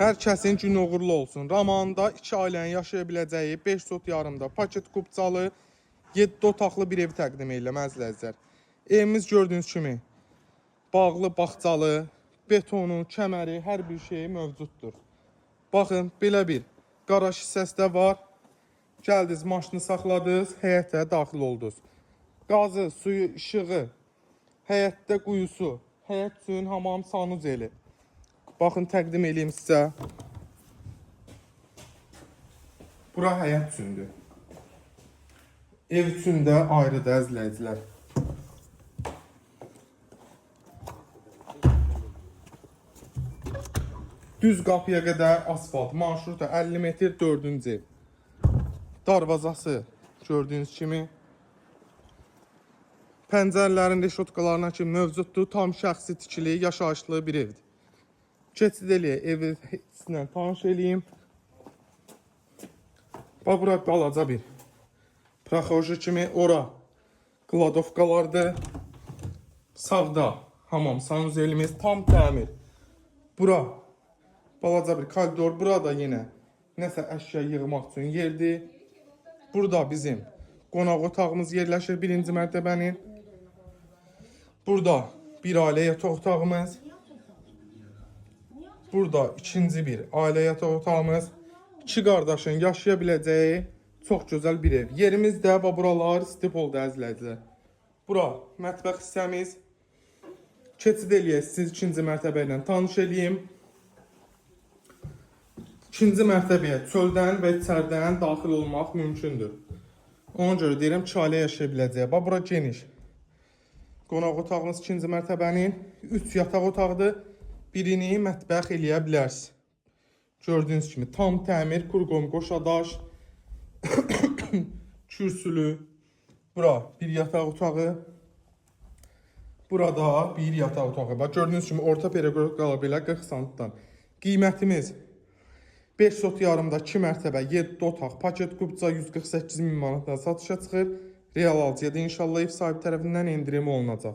Hər kəsin günü uğurlu olsun. Ramanda 2 ailənin yaşaya biləcəyi 5 sot yarımda paket kubcalı 7 otaqlı bir ev təqdim edirəm əzizlər. Evimiz gördüyünüz kimi bağlı, bağçalı, betonu, kəməri, hər bir şey mövcuddur. Baxın, belə bir qaraj hissəsi də var. Gəldiniz, maşını saxladınız, həyətə daxil oldunuz. Qazı, suyu, işığı, həyətdə quyusu, həyət suyun hamam sanuz eli. Baxın, təqdim edeyim sizə. Bura həyət üçündür. Ev üçün də ayrıdır əzizləyicilər. Düz qapıya qədər asfalt, marşruta 50 metr 4-cü ev. Darvazası gördüyünüz kimi. Pəncərələrin reşotkalarına kimi mövcuddur. Tam şəxsi tikili, yaşayışlı bir evdir. Keçid eləyə, evi sizlə tanış eləyim. Bax, bura balaca bir praxoji kimi, ora kladovkalardır. Sağda hamam sanuzelimiz, tam təmir. Bura balaca bir koridor, burada yenə nəsə əşya yığmaq üçün yerdir. Burada bizim qonaq otağımız yerləşir, 1-ci mərtəbənin. Burada bir ailə yataq otağımız. Burada ikinci bir ailə yataq otağımız. 2 qardaşın yaşaya biləcəyi çox gözəl bir ev. Yerimiz də və buralar stipolda əzizləyicilər. Bura mətbəx hissəmiz. Keçid eləyək, siz 2-ci mərtəbə ilə tanış eləyim. 2-ci mərtəbəyə çöldən və içərdən daxil olmaq mümkündür. Ona görə deyirəm, 2 ailə yaşaya biləcək. Bax, bura geniş. Qonaq otağımız 2-ci mərtəbənin 3 yataq otaqdır. Birini mətbəx eləyə bilərsiniz. Gördüyünüz kimi tam təmir, kurqom, qoşadaş, kürsülü. Bura bir yataq otağı. Burada bir yataq otağı. Bax, gördüyünüz kimi orta periqorik qala belə 40 santdan. Qiymətimiz 5 sot yarımda 2 mərtəbə 7 otaq paket kubca 148 min manatdan satışa çıxır. Real alıcıya da inşallah ev sahibi tərəfindən endirim olunacaq.